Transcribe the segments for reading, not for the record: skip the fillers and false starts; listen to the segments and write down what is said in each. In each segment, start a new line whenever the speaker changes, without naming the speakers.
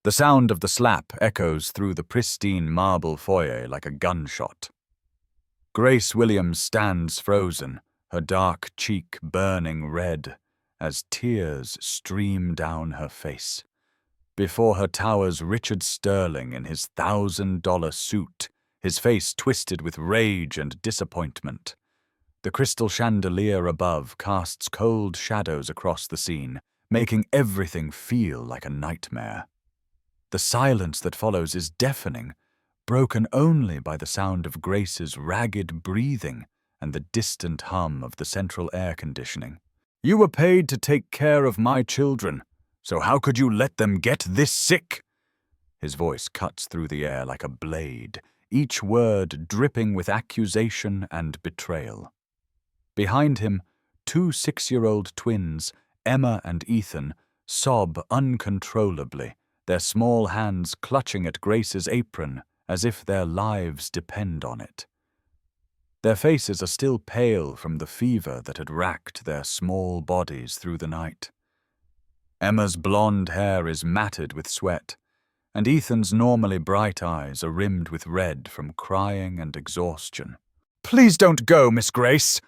The sound of the slap echoes through the pristine marble foyer like a gunshot. Grace Williams stands frozen, her dark cheek burning red, as tears stream down her face. Before her towers Richard Sterling in his $1,000 suit, his face twisted with rage and disappointment. The crystal chandelier above casts cold shadows across the scene, making everything feel like a nightmare. The silence that follows is deafening, broken only by the sound of Grace's ragged breathing and the distant hum of the central air conditioning. "You were paid to take care of my children, so how could you let them get this sick?" His voice cuts through the air like a blade, each word dripping with accusation and betrayal. Behind him, 2 6-year-old twins, Emma and Ethan, sob uncontrollably, their small hands clutching at Grace's apron as if their lives depend on it. Their faces are still pale from the fever that had racked their small bodies through the night. Emma's blonde hair is matted with sweat, and Ethan's normally bright eyes are rimmed with red from crying and exhaustion. "Please don't go, Miss Grace!"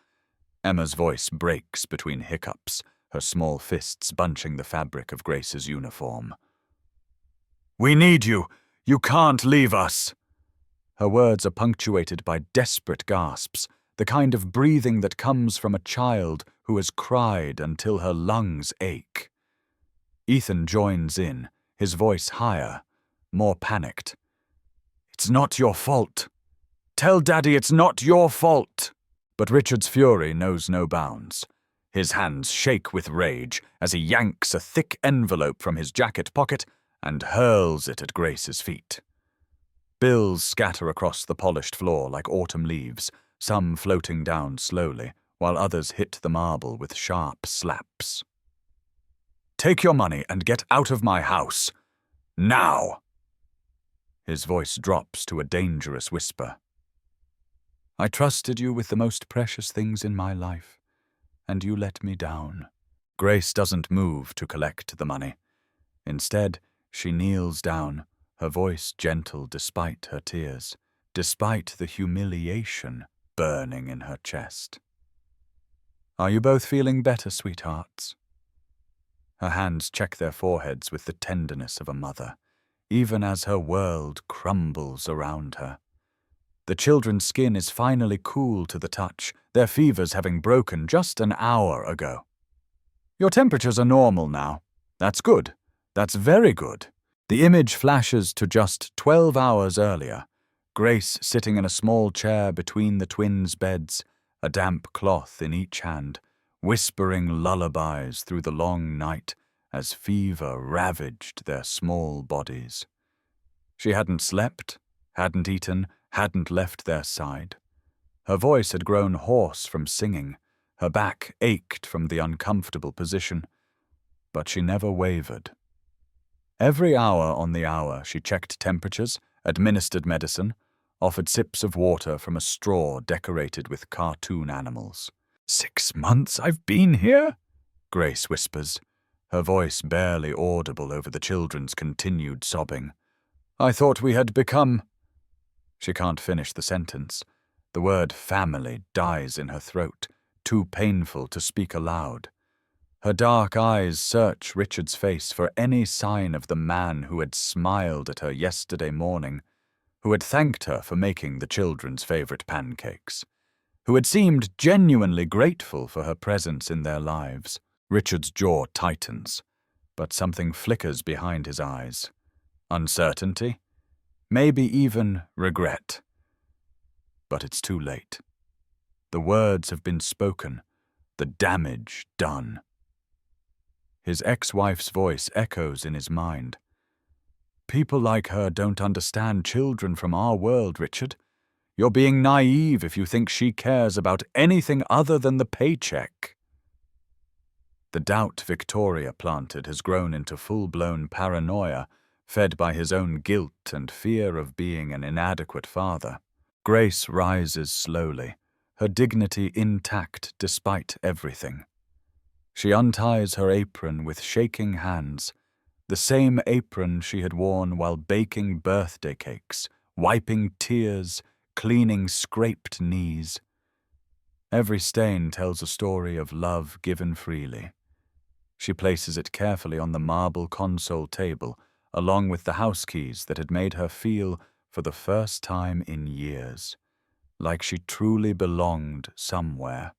Emma's voice breaks between hiccups, her small fists bunching the fabric of Grace's uniform. "We need you! You can't leave us!" Her words are punctuated by desperate gasps, the kind of breathing that comes from a child who has cried until her lungs ache. Ethan joins in, his voice higher, more panicked. "It's not your fault. Tell Daddy it's not your fault." But Richard's fury knows no bounds. His hands shake with rage as he yanks a thick envelope from his jacket pocket and hurls it at Grace's feet. Bills scatter across the polished floor like autumn leaves, some floating down slowly, while others hit the marble with sharp slaps. "Take your money and get out of my house. Now!" His voice drops to a dangerous whisper. "I trusted you with the most precious things in my life, and you let me down." Grace doesn't move to collect the money. Instead, she kneels down, her voice gentle despite her tears, despite the humiliation burning in her chest. "Are you both feeling better, sweethearts?" Her hands check their foreheads with the tenderness of a mother, even as her world crumbles around her. The children's skin is finally cool to the touch, their fevers having broken just an hour ago. "Your temperatures are normal now. That's good. That's very good." The image flashes to just 12 hours earlier, Grace sitting in a small chair between the twins' beds, a damp cloth in each hand, whispering lullabies through the long night as fever ravaged their small bodies. She hadn't slept, hadn't eaten, hadn't left their side. Her voice had grown hoarse from singing, her back ached from the uncomfortable position, but she never wavered. Every hour on the hour she checked temperatures, administered medicine, offered sips of water from a straw decorated with cartoon animals. "6 months I've been here?" Grace whispers, her voice barely audible over the children's continued sobbing. "I thought we had become—" She can't finish the sentence. The word family dies in her throat, too painful to speak aloud. Her dark eyes search Richard's face for any sign of the man who had smiled at her yesterday morning, who had thanked her for making the children's favorite pancakes, who had seemed genuinely grateful for her presence in their lives. Richard's jaw tightens, but something flickers behind his eyes. Uncertainty? Maybe even regret. But it's too late. The words have been spoken, the damage done. His ex-wife's voice echoes in his mind. "People like her don't understand children from our world, Richard. You're being naive if you think she cares about anything other than the paycheck." The doubt Victoria planted has grown into full-blown paranoia, fed by his own guilt and fear of being an inadequate father. Grace rises slowly, her dignity intact despite everything. She unties her apron with shaking hands, the same apron she had worn while baking birthday cakes, wiping tears, cleaning scraped knees. Every stain tells a story of love given freely. She places it carefully on the marble console table, along with the house keys that had made her feel, for the first time in years, like she truly belonged somewhere.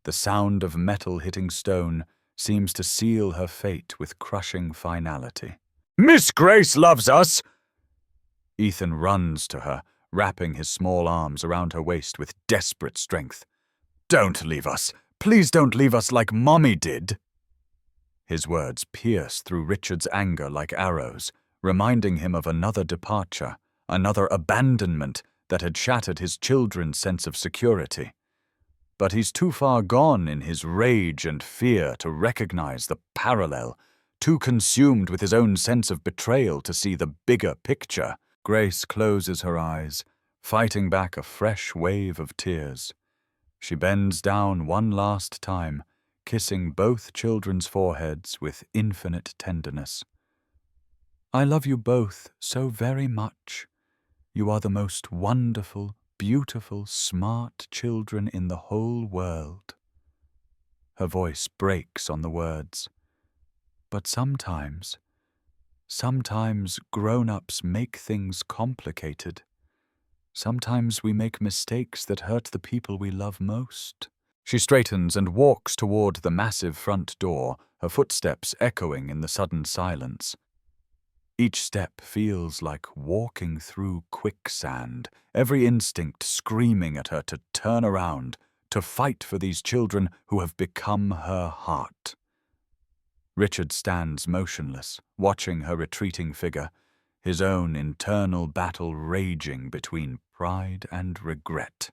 The sound of metal hitting stone seems to seal her fate with crushing finality. "Miss Grace loves us!" Ethan runs to her, wrapping his small arms around her waist with desperate strength. "Don't leave us. Please don't leave us like Mommy did." His words pierce through Richard's anger like arrows, reminding him of another departure, another abandonment that had shattered his children's sense of security. But he's too far gone in his rage and fear to recognize the parallel, too consumed with his own sense of betrayal to see the bigger picture. Grace closes her eyes, fighting back a fresh wave of tears. She bends down one last time, kissing both children's foreheads with infinite tenderness. "I love you both so very much. You are the most wonderful, beautiful, smart children in the whole world." Her voice breaks on the words. "But sometimes grown-ups make things complicated. Sometimes we make mistakes that hurt the people we love most." She straightens and walks toward the massive front door, her footsteps echoing in the sudden silence. Each step feels like walking through quicksand, every instinct screaming at her to turn around, to fight for these children who have become her heart. Richard stands motionless, watching her retreating figure, his own internal battle raging between pride and regret.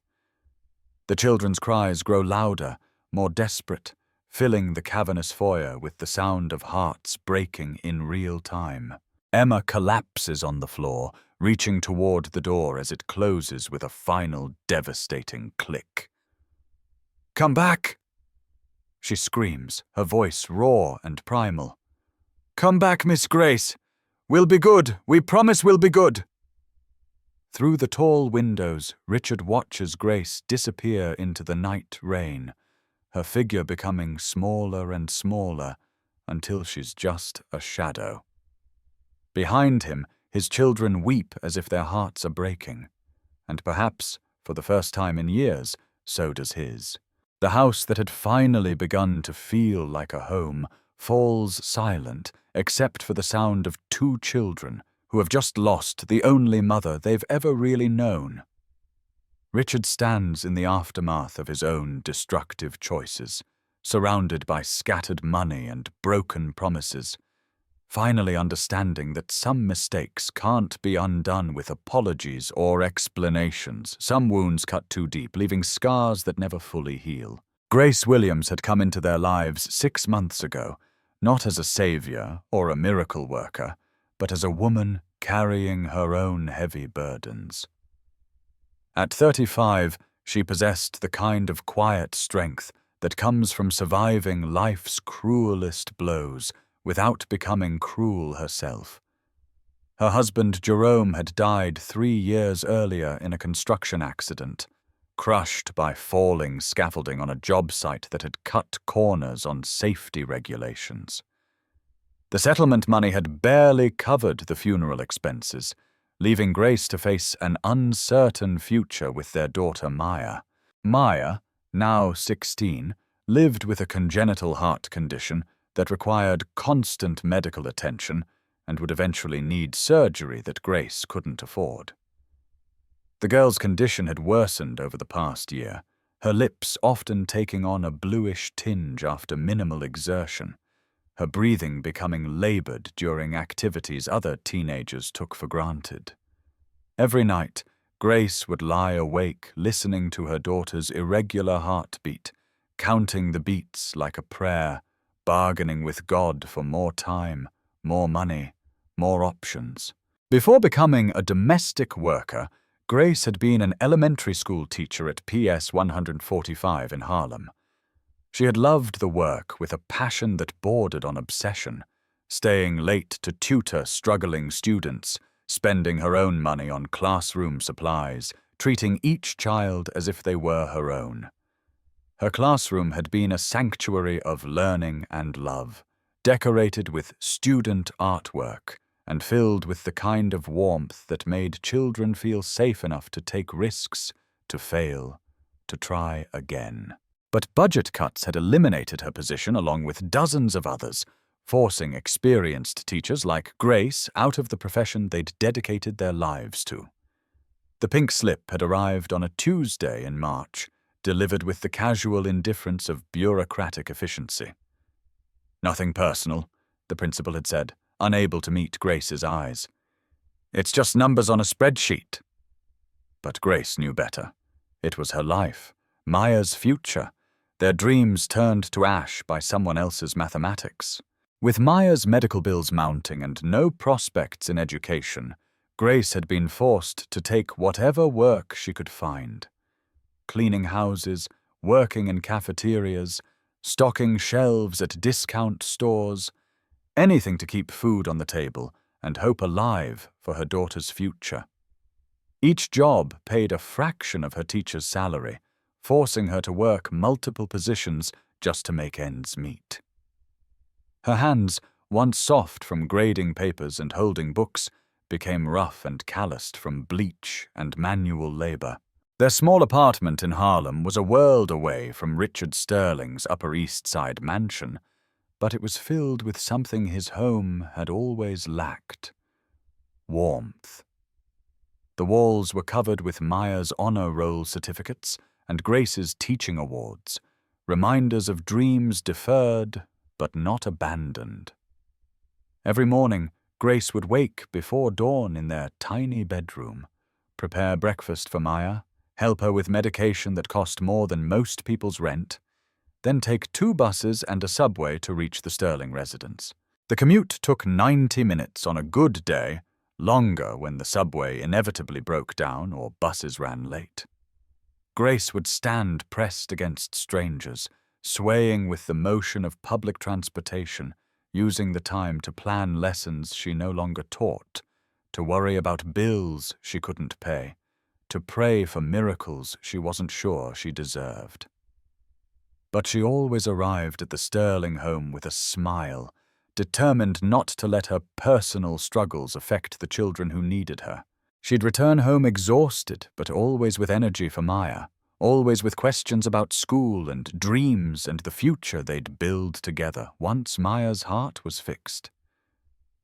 The children's cries grow louder, more desperate, filling the cavernous foyer with the sound of hearts breaking in real time. Emma collapses on the floor, reaching toward the door as it closes with a final devastating click. "Come back!" She screams, her voice raw and primal. "Come back, Miss Grace! We'll be good! We promise we'll be good!" Through the tall windows, Richard watches Grace disappear into the night rain, her figure becoming smaller and smaller until she's just a shadow. Behind him, his children weep as if their hearts are breaking. And perhaps, for the first time in years, so does his. The house that had finally begun to feel like a home falls silent except for the sound of two children who have just lost the only mother they've ever really known. Richard stands in the aftermath of his own destructive choices, surrounded by scattered money and broken promises, finally understanding that some mistakes can't be undone with apologies or explanations, some wounds cut too deep, leaving scars that never fully heal. Grace Williams had come into their lives 6 months ago, not as a savior or a miracle worker, but as a woman carrying her own heavy burdens. At 35, she possessed the kind of quiet strength that comes from surviving life's cruelest blows without becoming cruel herself. Her husband Jerome had died 3 years earlier in a construction accident, crushed by falling scaffolding on a job site that had cut corners on safety regulations. The settlement money had barely covered the funeral expenses, leaving Grace to face an uncertain future with their daughter Maya. Maya, now 16, lived with a congenital heart condition that required constant medical attention and would eventually need surgery that Grace couldn't afford. The girl's condition had worsened over the past year, her lips often taking on a bluish tinge after minimal exertion, her breathing becoming labored during activities other teenagers took for granted. Every night, Grace would lie awake listening to her daughter's irregular heartbeat, counting the beats like a prayer, bargaining with God for more time, more money, more options. Before becoming a domestic worker, Grace had been an elementary school teacher at PS 145 in Harlem. She had loved the work with a passion that bordered on obsession, staying late to tutor struggling students, spending her own money on classroom supplies, treating each child as if they were her own. Her classroom had been a sanctuary of learning and love, decorated with student artwork and filled with the kind of warmth that made children feel safe enough to take risks, to fail, to try again. But budget cuts had eliminated her position along with dozens of others, forcing experienced teachers like Grace out of the profession they'd dedicated their lives to. The pink slip had arrived on a Tuesday in March, delivered with the casual indifference of bureaucratic efficiency. "Nothing personal," the principal had said, unable to meet Grace's eyes. "It's just numbers on a spreadsheet." But Grace knew better. It was her life, Maya's future, their dreams turned to ash by someone else's mathematics. With Maya's medical bills mounting and no prospects in education, Grace had been forced to take whatever work she could find. Cleaning houses, working in cafeterias, stocking shelves at discount stores, anything to keep food on the table and hope alive for her daughter's future. Each job paid a fraction of her teacher's salary, forcing her to work multiple positions just to make ends meet. Her hands, once soft from grading papers and holding books, became rough and calloused from bleach and manual labor. Their small apartment in Harlem was a world away from Richard Sterling's Upper East Side mansion, but it was filled with something his home had always lacked: warmth. The walls were covered with Maya's honor roll certificates and Grace's teaching awards, reminders of dreams deferred but not abandoned. Every morning, Grace would wake before dawn in their tiny bedroom, prepare breakfast for Maya, help her with medication that cost more than most people's rent, then take 2 buses and a subway to reach the Sterling residence. The commute took 90 minutes on a good day, longer when the subway inevitably broke down or buses ran late. Grace would stand pressed against strangers, swaying with the motion of public transportation, using the time to plan lessons she no longer taught, to worry about bills she couldn't pay, to pray for miracles she wasn't sure she deserved. But she always arrived at the Sterling home with a smile, determined not to let her personal struggles affect the children who needed her. She'd return home exhausted, but always with energy for Maya, always with questions about school and dreams and the future they'd build together once Maya's heart was fixed.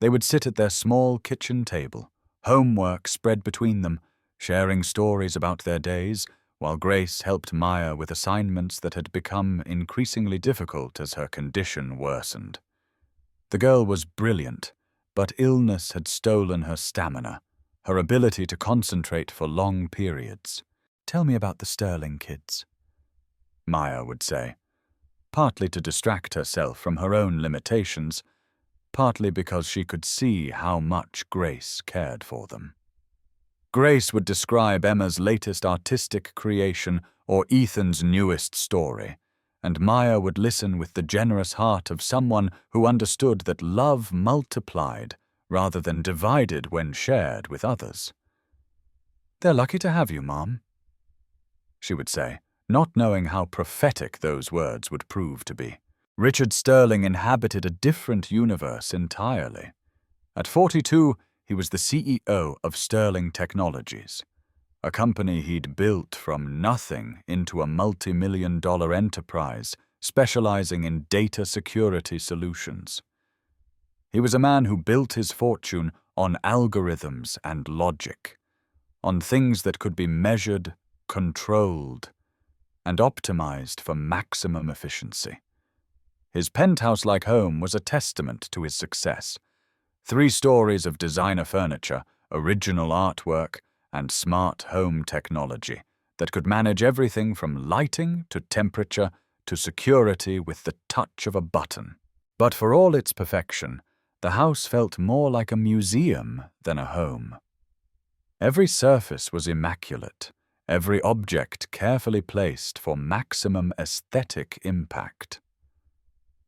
They would sit at their small kitchen table, homework spread between them, sharing stories about their days, while Grace helped Maya with assignments that had become increasingly difficult as her condition worsened. The girl was brilliant, but illness had stolen her stamina, her ability to concentrate for long periods. "Tell me about the Sterling kids," Maya would say, partly to distract herself from her own limitations, partly because she could see how much Grace cared for them. Grace would describe Emma's latest artistic creation or Ethan's newest story, and Maya would listen with the generous heart of someone who understood that love multiplied rather than divided when shared with others. "They're lucky to have you, Mom," she would say, not knowing how prophetic those words would prove to be. Richard Sterling inhabited a different universe entirely. At 42, he was the CEO of Sterling Technologies, a company he'd built from nothing into a multi-million-dollar enterprise specializing in data security solutions. He was a man who built his fortune on algorithms and logic, on things that could be measured, controlled, and optimized for maximum efficiency. His penthouse-like home was a testament to his success. 3 stories of designer furniture, original artwork, and smart home technology that could manage everything from lighting to temperature to security with the touch of a button. But for all its perfection, the house felt more like a museum than a home. Every surface was immaculate, every object carefully placed for maximum aesthetic impact.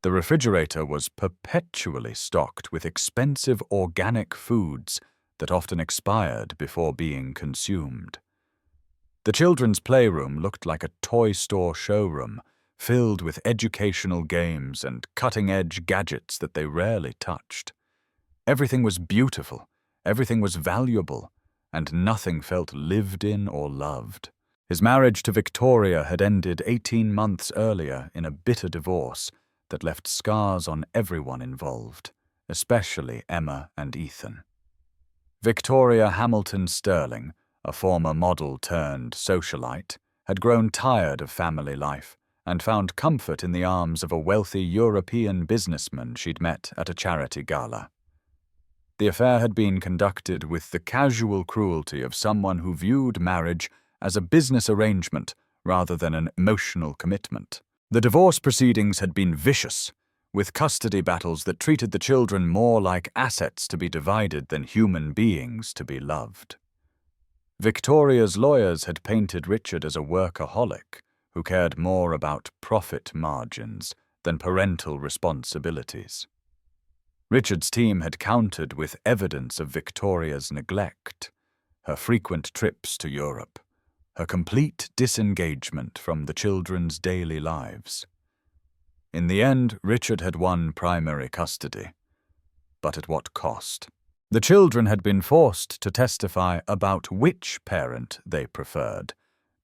The refrigerator was perpetually stocked with expensive organic foods that often expired before being consumed. The children's playroom looked like a toy store showroom, filled with educational games and cutting-edge gadgets that they rarely touched. Everything was beautiful, everything was valuable, and nothing felt lived in or loved. His marriage to Victoria had ended 18 months earlier in a bitter divorce that left scars on everyone involved, especially Emma and Ethan. Victoria Hamilton Sterling, a former model turned socialite, had grown tired of family life and found comfort in the arms of a wealthy European businessman she'd met at a charity gala. The affair had been conducted with the casual cruelty of someone who viewed marriage as a business arrangement rather than an emotional commitment. The divorce proceedings had been vicious, with custody battles that treated the children more like assets to be divided than human beings to be loved. Victoria's lawyers had painted Richard as a workaholic who cared more about profit margins than parental responsibilities. Richard's team had countered with evidence of Victoria's neglect, her frequent trips to Europe, her complete disengagement from the children's daily lives. In the end, Richard had won primary custody. But at what cost? The children had been forced to testify about which parent they preferred,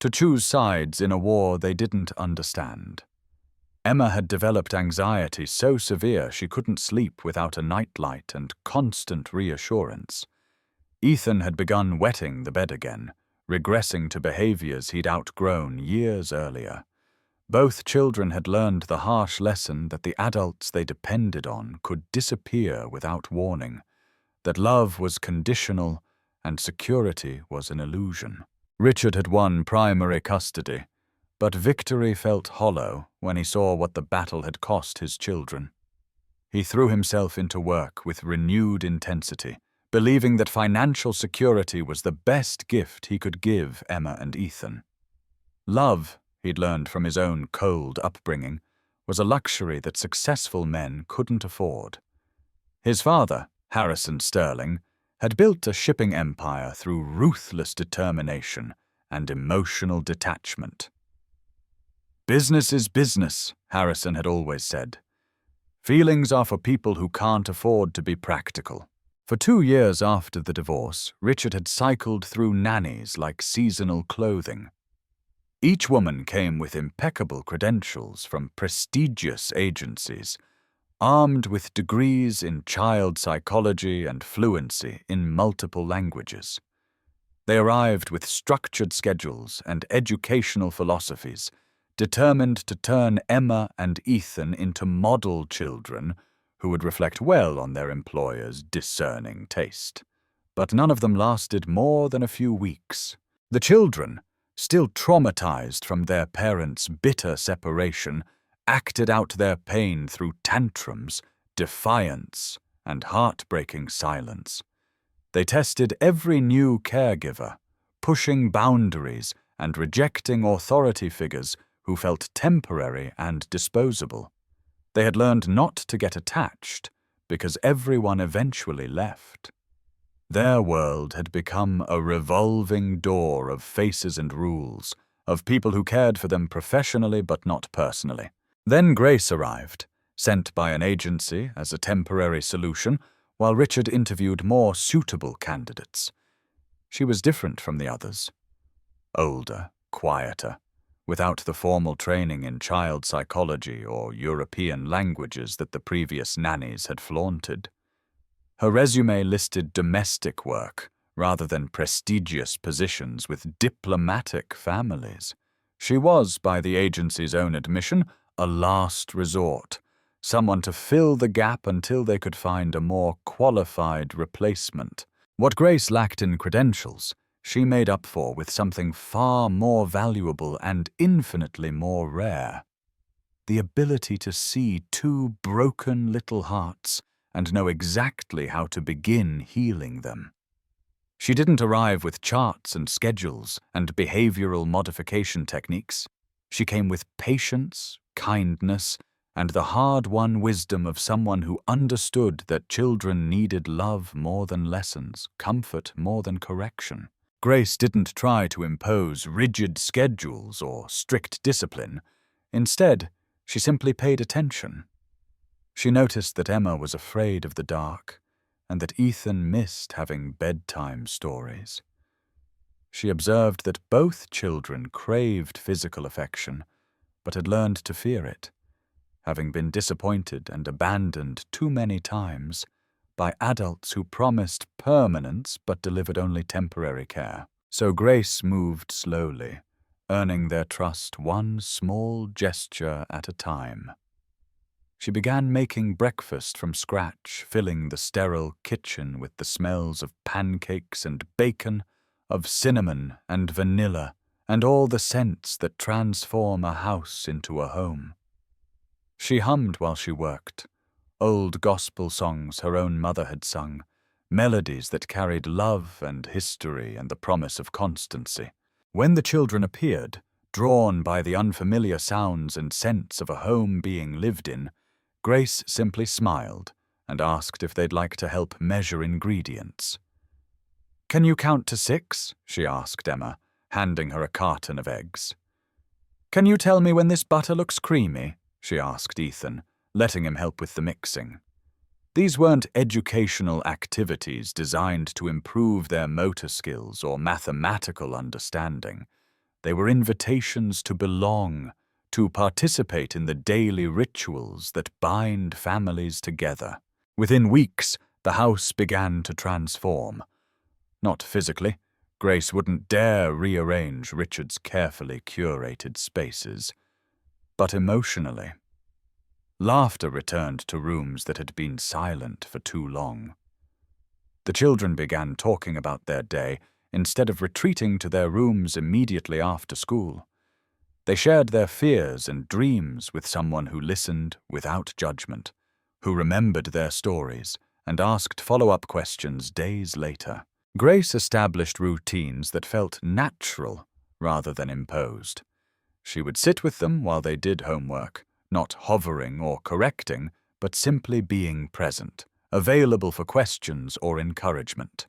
to choose sides in a war they didn't understand. Emma had developed anxiety so severe she couldn't sleep without a nightlight and constant reassurance. Ethan had begun wetting the bed again, regressing to behaviors he'd outgrown years earlier. Both children had learned the harsh lesson that the adults they depended on could disappear without warning, that love was conditional and security was an illusion. Richard had won primary custody, but victory felt hollow when he saw what the battle had cost his children. He threw himself into work with renewed intensity, believing that financial security was the best gift he could give Emma and Ethan. Love, he'd learned from his own cold upbringing, was a luxury that successful men couldn't afford. His father, Harrison Sterling, had built a shipping empire through ruthless determination and emotional detachment. "Business is business," Harrison had always said. "Feelings are for people who can't afford to be practical." For 2 years after the divorce, Richard had cycled through nannies like seasonal clothing. Each woman came with impeccable credentials from prestigious agencies, armed with degrees in child psychology and fluency in multiple languages. They arrived with structured schedules and educational philosophies, determined to turn Emma and Ethan into model children who would reflect well on their employer's discerning taste. But none of them lasted more than a few weeks. The children, still traumatized from their parents' bitter separation, acted out their pain through tantrums, defiance, and heartbreaking silence. They tested every new caregiver, pushing boundaries and rejecting authority figures who felt temporary and disposable. They had learned not to get attached because everyone eventually left. Their world had become a revolving door of faces and rules, of people who cared for them professionally but not personally. Then Grace arrived, sent by an agency as a temporary solution, while Richard interviewed more suitable candidates. She was different from the others. Older, quieter, without the formal training in child psychology or European languages that the previous nannies had flaunted. Her resume listed domestic work rather than prestigious positions with diplomatic families. She was, by the agency's own admission, a last resort, someone to fill the gap until they could find a more qualified replacement. What Grace lacked in credentials, she made up for with something far more valuable and infinitely more rare: the ability to see two broken little hearts and know exactly how to begin healing them. She didn't arrive with charts and schedules and behavioral modification techniques. She came with patience, kindness, and the hard-won wisdom of someone who understood that children needed love more than lessons, comfort more than correction. Grace didn't try to impose rigid schedules or strict discipline. Instead, she simply paid attention. She noticed that Emma was afraid of the dark, and that Ethan missed having bedtime stories. She observed that both children craved physical affection, but had learned to fear it, having been disappointed and abandoned too many times by adults who promised permanence but delivered only temporary care. So Grace moved slowly, earning their trust one small gesture at a time. She began making breakfast from scratch, filling the sterile kitchen with the smells of pancakes and bacon, of cinnamon and vanilla, and all the scents that transform a house into a home. She hummed while she worked, old gospel songs her own mother had sung, melodies that carried love and history and the promise of constancy. When the children appeared, drawn by the unfamiliar sounds and scents of a home being lived in, Grace simply smiled and asked if they'd like to help measure ingredients. "Can you count to 6?" she asked Emma, handing her a carton of eggs. "Can you tell me when this butter looks creamy?" she asked Ethan, letting him help with the mixing. These weren't educational activities designed to improve their motor skills or mathematical understanding. They were invitations to belong, to participate in the daily rituals that bind families together. Within weeks, the house began to transform. Not physically. Grace wouldn't dare rearrange Richard's carefully curated spaces. But emotionally. Laughter returned to rooms that had been silent for too long. The children began talking about their day instead of retreating to their rooms immediately after school. They shared their fears and dreams with someone who listened without judgment, who remembered their stories and asked follow-up questions days later. Grace established routines that felt natural rather than imposed. She would sit with them while they did homework, not hovering or correcting, but simply being present, available for questions or encouragement.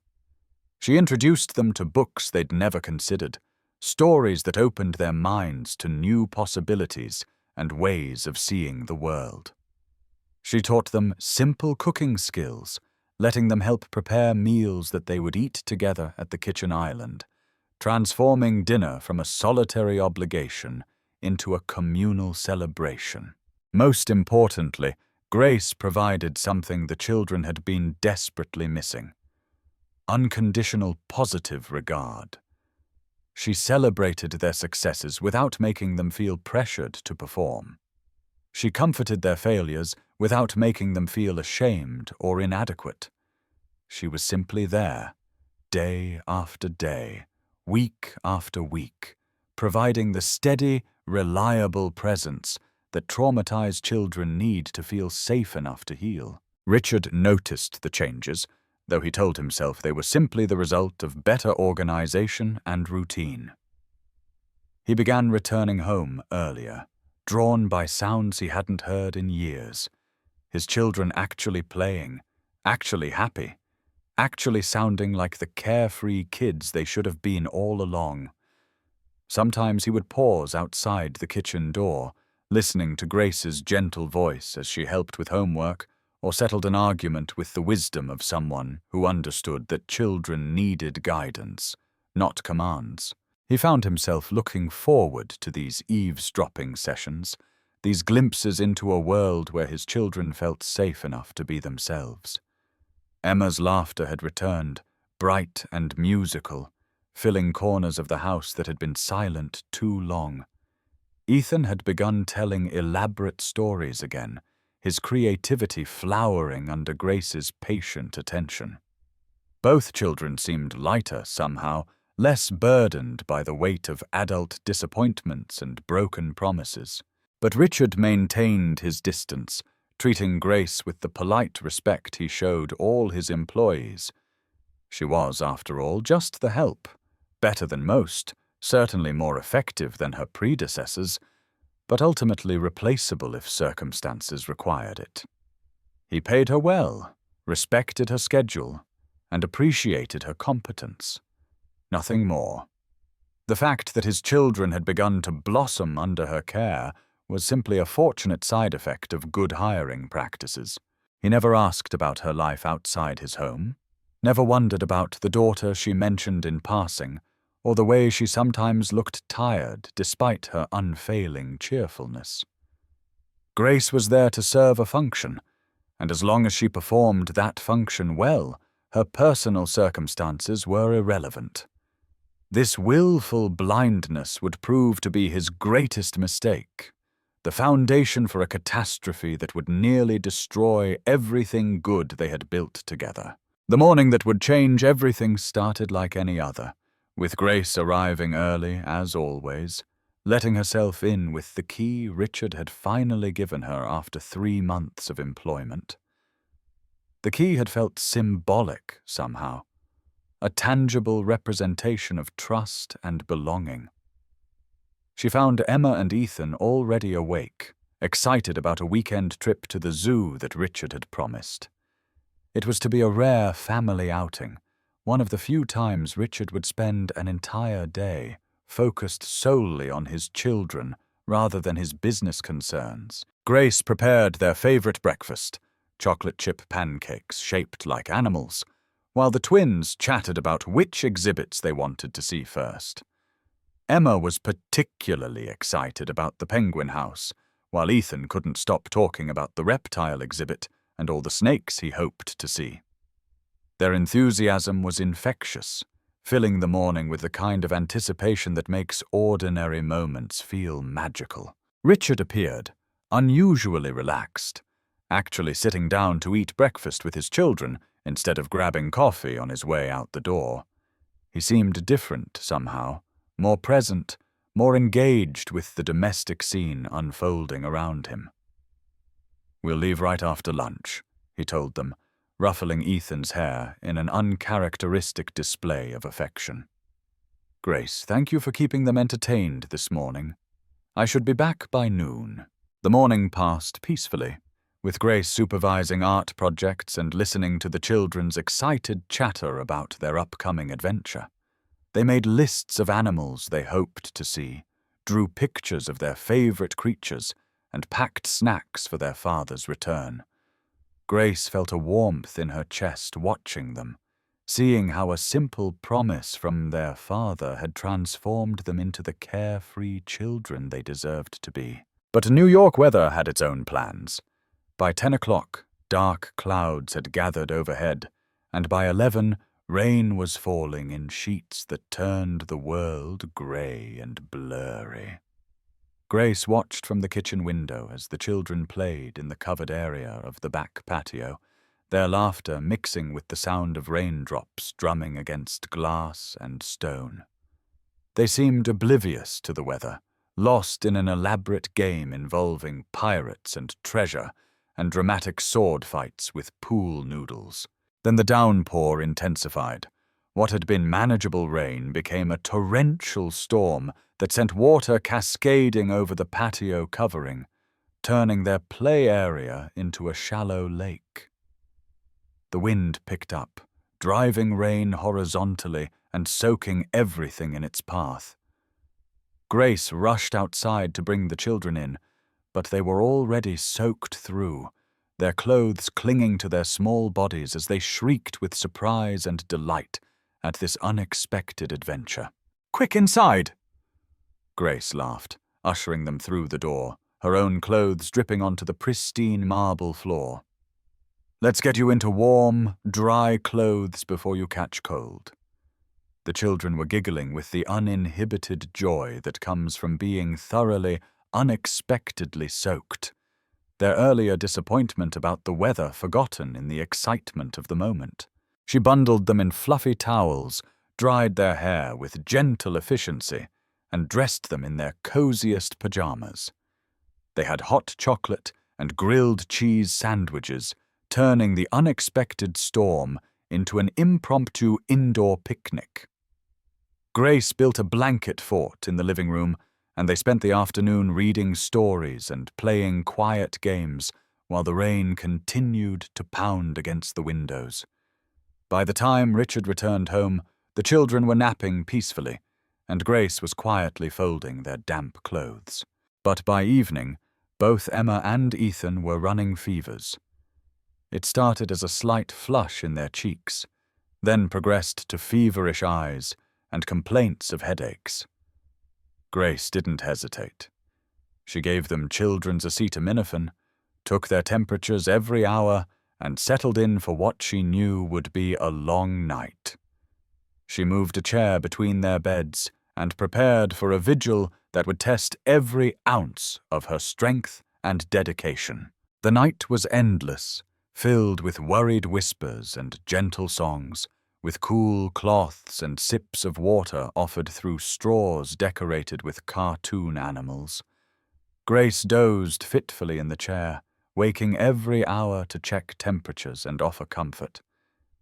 She introduced them to books they'd never considered, stories that opened their minds to new possibilities and ways of seeing the world. She taught them simple cooking skills, letting them help prepare meals that they would eat together at the kitchen island, transforming dinner from a solitary obligation into a communal celebration. Most importantly, Grace provided something the children had been desperately missing: unconditional positive regard. She celebrated their successes without making them feel pressured to perform. She comforted their failures without making them feel ashamed or inadequate. She was simply there, day after day, week after week, providing the steady, reliable presence that traumatized children need to feel safe enough to heal. Richard noticed the changes, though he told himself they were simply the result of better organization and routine. He began returning home earlier, drawn by sounds he hadn't heard in years. His children actually playing, actually happy, actually sounding like the carefree kids they should have been all along. Sometimes he would pause outside the kitchen door, listening to Grace's gentle voice as she helped with homework or settled an argument with the wisdom of someone who understood that children needed guidance, not commands. He found himself looking forward to these eavesdropping sessions, these glimpses into a world where his children felt safe enough to be themselves. Emma's laughter had returned, bright and musical, filling corners of the house that had been silent too long. Ethan had begun telling elaborate stories again, his creativity flowering under Grace's patient attention. Both children seemed lighter somehow, less burdened by the weight of adult disappointments and broken promises. But Richard maintained his distance, treating Grace with the polite respect he showed all his employees. She was, after all, just the help, better than most, certainly more effective than her predecessors, but ultimately replaceable if circumstances required it. He paid her well, respected her schedule, and appreciated her competence. Nothing more. The fact that his children had begun to blossom under her care was simply a fortunate side effect of good hiring practices. He never asked about her life outside his home, never wondered about the daughter she mentioned in passing, or the way she sometimes looked tired despite her unfailing cheerfulness. Grace was there to serve a function, and as long as she performed that function well, her personal circumstances were irrelevant. This willful blindness would prove to be his greatest mistake, the foundation for a catastrophe that would nearly destroy everything good they had built together. The morning that would change everything started like any other, with Grace arriving early, as always, letting herself in with the key Richard had finally given her after 3 months of employment. The key had felt symbolic somehow, a tangible representation of trust and belonging. She found Emma and Ethan already awake, excited about a weekend trip to the zoo that Richard had promised. It was to be a rare family outing, one of the few times Richard would spend an entire day focused solely on his children rather than his business concerns. Grace prepared their favorite breakfast, chocolate chip pancakes shaped like animals, while the twins chatted about which exhibits they wanted to see first. Emma was particularly excited about the penguin house, while Ethan couldn't stop talking about the reptile exhibit and all the snakes he hoped to see. Their enthusiasm was infectious, filling the morning with the kind of anticipation that makes ordinary moments feel magical. Richard appeared, unusually relaxed, actually sitting down to eat breakfast with his children instead of grabbing coffee on his way out the door. He seemed different somehow, more present, more engaged with the domestic scene unfolding around him. "We'll leave right after lunch," he told them, ruffling Ethan's hair in an uncharacteristic display of affection. "Grace, thank you for keeping them entertained this morning. I should be back by noon." The morning passed peacefully, with Grace supervising art projects and listening to the children's excited chatter about their upcoming adventure. They made lists of animals they hoped to see, drew pictures of their favorite creatures, and packed snacks for their father's return. Grace felt a warmth in her chest watching them, seeing how a simple promise from their father had transformed them into the carefree children they deserved to be. But New York weather had its own plans. By 10 o'clock, dark clouds had gathered overhead, and by 11, rain was falling in sheets that turned the world grey and blurry. Grace watched from the kitchen window as the children played in the covered area of the back patio, their laughter mixing with the sound of raindrops drumming against glass and stone. They seemed oblivious to the weather, lost in an elaborate game involving pirates and treasure and dramatic sword fights with pool noodles. Then the downpour intensified. What had been manageable rain became a torrential storm that sent water cascading over the patio covering, turning their play area into a shallow lake. The wind picked up, driving rain horizontally and soaking everything in its path. Grace rushed outside to bring the children in, but they were already soaked through, their clothes clinging to their small bodies as they shrieked with surprise and delight at this unexpected adventure. "Quick, inside!" Grace laughed, ushering them through the door, her own clothes dripping onto the pristine marble floor. "Let's get you into warm, dry clothes before you catch cold." The children were giggling with the uninhibited joy that comes from being thoroughly, unexpectedly soaked, their earlier disappointment about the weather forgotten in the excitement of the moment. She bundled them in fluffy towels, dried their hair with gentle efficiency, and dressed them in their coziest pajamas. They had hot chocolate and grilled cheese sandwiches, turning the unexpected storm into an impromptu indoor picnic. Grace built a blanket fort in the living room and they spent the afternoon reading stories and playing quiet games while the rain continued to pound against the windows. By the time Richard returned home, the children were napping peacefully, and Grace was quietly folding their damp clothes. But by evening, both Emma and Ethan were running fevers. It started as a slight flush in their cheeks, then progressed to feverish eyes and complaints of headaches. Grace didn't hesitate. She gave them children's acetaminophen, took their temperatures every hour, and settled in for what she knew would be a long night. She moved a chair between their beds and prepared for a vigil that would test every ounce of her strength and dedication. The night was endless, filled with worried whispers and gentle songs, with cool cloths and sips of water offered through straws decorated with cartoon animals. Grace dozed fitfully in the chair, waking every hour to check temperatures and offer comfort.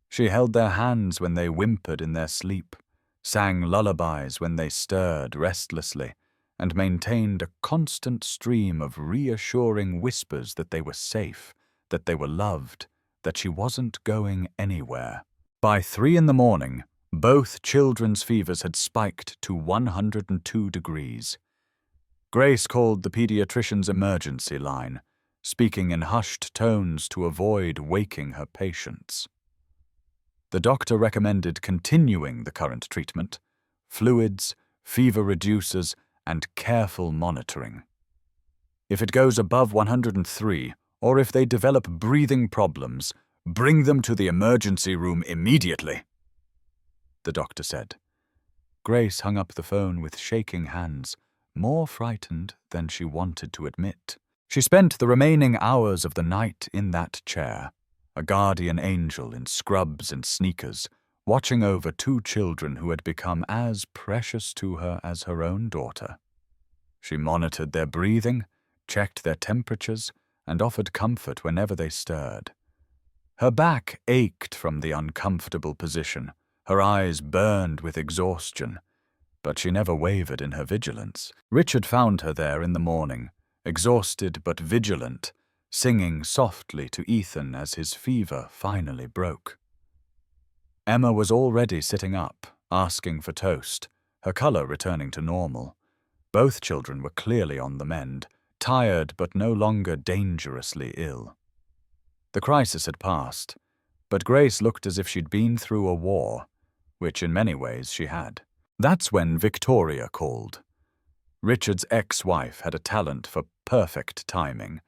She held their hands when they whimpered in their sleep, sang lullabies when they stirred restlessly, and maintained a constant stream of reassuring whispers that they were safe, that they were loved, that she wasn't going anywhere. By 3 a.m, both children's fevers had spiked to 102 degrees. Grace called the pediatrician's emergency line, speaking in hushed tones to avoid waking her patients. The doctor recommended continuing the current treatment, fluids, fever reducers, and careful monitoring. If it goes above 103, or if they develop breathing problems, bring them to the emergency room immediately, the doctor said. Grace hung up the phone with shaking hands, more frightened than she wanted to admit. She spent the remaining hours of the night in that chair, a guardian angel in scrubs and sneakers, watching over 2 children who had become as precious to her as her own daughter. She monitored their breathing, checked their temperatures, and offered comfort whenever they stirred. Her back ached from the uncomfortable position, her eyes burned with exhaustion, but she never wavered in her vigilance. Richard found her there in the morning, exhausted but vigilant, singing softly to Ethan as his fever finally broke. Emma was already sitting up, asking for toast, her color returning to normal. Both children were clearly on the mend, tired but no longer dangerously ill. The crisis had passed, but Grace looked as if she'd been through a war, which in many ways she had. That's when Victoria called. Richard's ex-wife had a talent for perfect timing,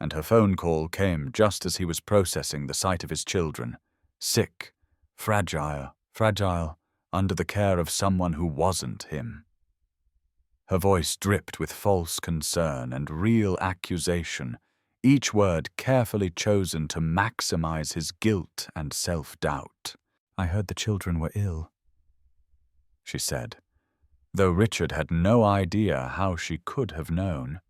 and her phone call came just as he was processing the sight of his children, sick, fragile, under the care of someone who wasn't him. Her voice dripped with false concern and real accusation, each word carefully chosen to maximize his guilt and self-doubt. "I heard the children were ill," she said, though Richard had no idea how she could have known.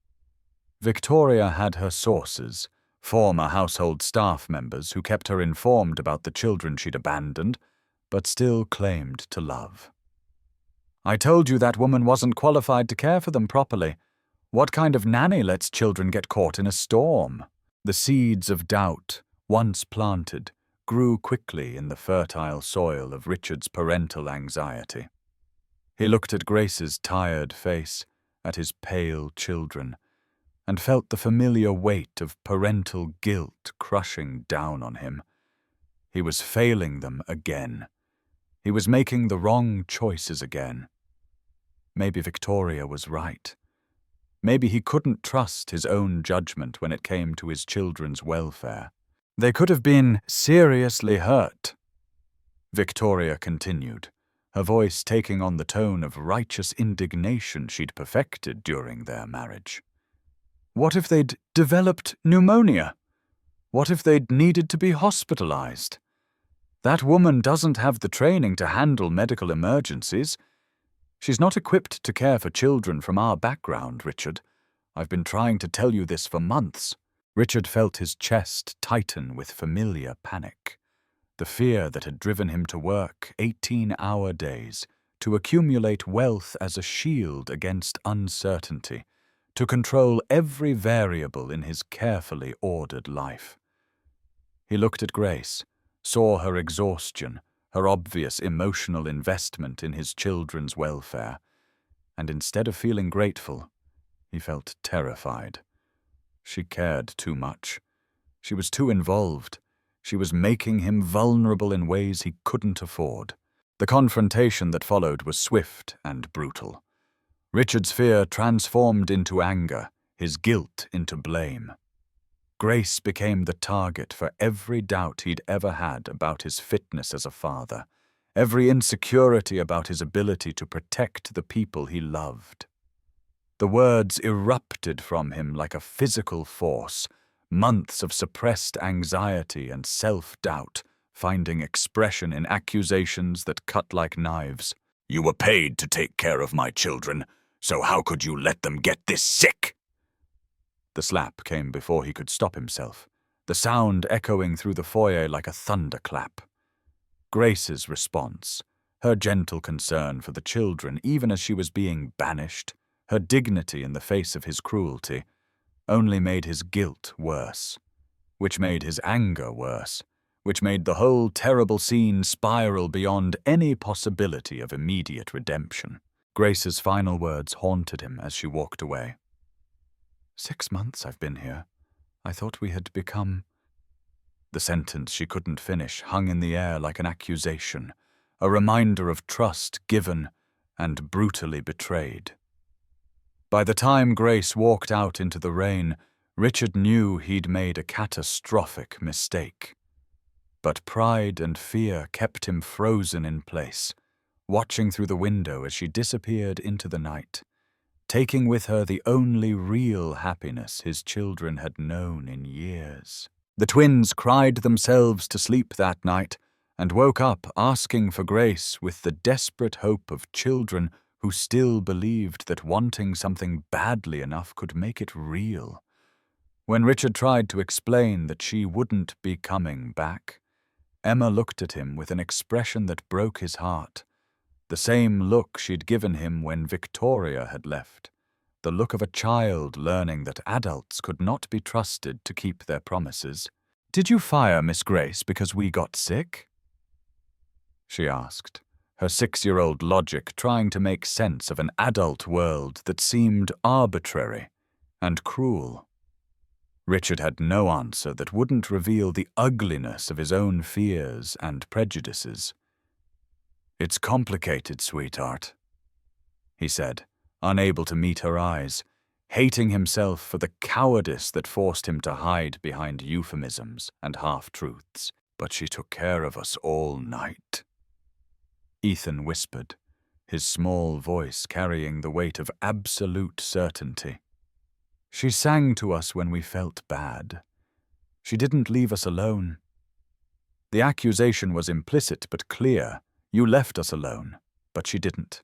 Victoria had her sources, former household staff members who kept her informed about the children she'd abandoned, but still claimed to love. "I told you that woman wasn't qualified to care for them properly. What kind of nanny lets children get caught in a storm?" The seeds of doubt, once planted, grew quickly in the fertile soil of Richard's parental anxiety. He looked at Grace's tired face, at his pale children, and felt the familiar weight of parental guilt crushing down on him. He was failing them again. He was making the wrong choices again. Maybe Victoria was right. Maybe he couldn't trust his own judgment when it came to his children's welfare. They could have been seriously hurt. Victoria continued, her voice taking on the tone of righteous indignation she'd perfected during their marriage. What if they'd developed pneumonia? What if they'd needed to be hospitalized? That woman doesn't have the training to handle medical emergencies. She's not equipped to care for children from our background, Richard. I've been trying to tell you this for months. Richard felt his chest tighten with familiar panic. The fear that had driven him to work 18-hour days, to accumulate wealth as a shield against uncertainty, to control every variable in his carefully ordered life. He looked at Grace, saw her exhaustion, her obvious emotional investment in his children's welfare, and instead of feeling grateful, he felt terrified. She cared too much. She was too involved. She was making him vulnerable in ways he couldn't afford. The confrontation that followed was swift and brutal. Richard's fear transformed into anger, his guilt into blame. Grace became the target for every doubt he'd ever had about his fitness as a father, every insecurity about his ability to protect the people he loved. The words erupted from him like a physical force, months of suppressed anxiety and self-doubt, finding expression in accusations that cut like knives. "You were paid to take care of my children, so how could you let them get this sick?" The slap came before he could stop himself, the sound echoing through the foyer like a thunderclap. Grace's response, her gentle concern for the children even as she was being banished, her dignity in the face of his cruelty, only made his guilt worse, which made his anger worse, which made the whole terrible scene spiral beyond any possibility of immediate redemption. Grace's final words haunted him as she walked away. 6 months I've been here. I thought we had become... The sentence she couldn't finish hung in the air like an accusation, a reminder of trust given and brutally betrayed. By the time Grace walked out into the rain, Richard knew he'd made a catastrophic mistake. But pride and fear kept him frozen in place, watching through the window as she disappeared into the night, taking with her the only real happiness his children had known in years. The twins cried themselves to sleep that night and woke up asking for Grace with the desperate hope of children who still believed that wanting something badly enough could make it real. When Richard tried to explain that she wouldn't be coming back, Emma looked at him with an expression that broke his heart. The same look she'd given him when Victoria had left, the look of a child learning that adults could not be trusted to keep their promises. "Did you fire Miss Grace because we got sick?" she asked, her 6-year-old logic trying to make sense of an adult world that seemed arbitrary and cruel. Richard had no answer that wouldn't reveal the ugliness of his own fears and prejudices. "It's complicated, sweetheart," he said, unable to meet her eyes, hating himself for the cowardice that forced him to hide behind euphemisms and half-truths. "But she took care of us all night," Ethan whispered, his small voice carrying the weight of absolute certainty. "She sang to us when we felt bad. She didn't leave us alone." The accusation was implicit but clear. You left us alone, but she didn't.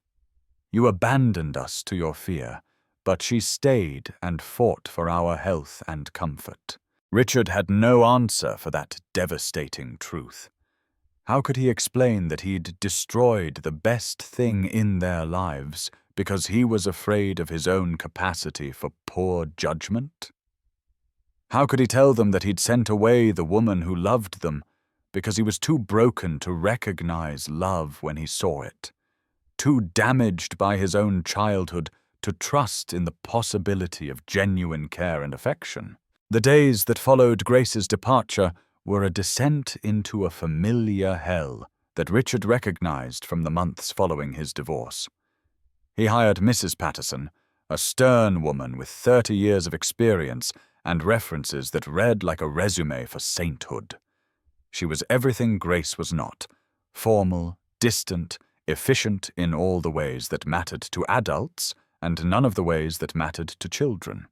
You abandoned us to your fear, but she stayed and fought for our health and comfort. Richard had no answer for that devastating truth. How could he explain that he'd destroyed the best thing in their lives because he was afraid of his own capacity for poor judgment? How could he tell them that he'd sent away the woman who loved them because he was too broken to recognize love when he saw it, too damaged by his own childhood to trust in the possibility of genuine care and affection? The days that followed Grace's departure were a descent into a familiar hell that Richard recognized from the months following his divorce. He hired Mrs. Patterson, a stern woman with 30 years of experience and references that read like a resume for sainthood. She was everything Grace was not: formal, distant, efficient in all the ways that mattered to adults and none of the ways that mattered to children.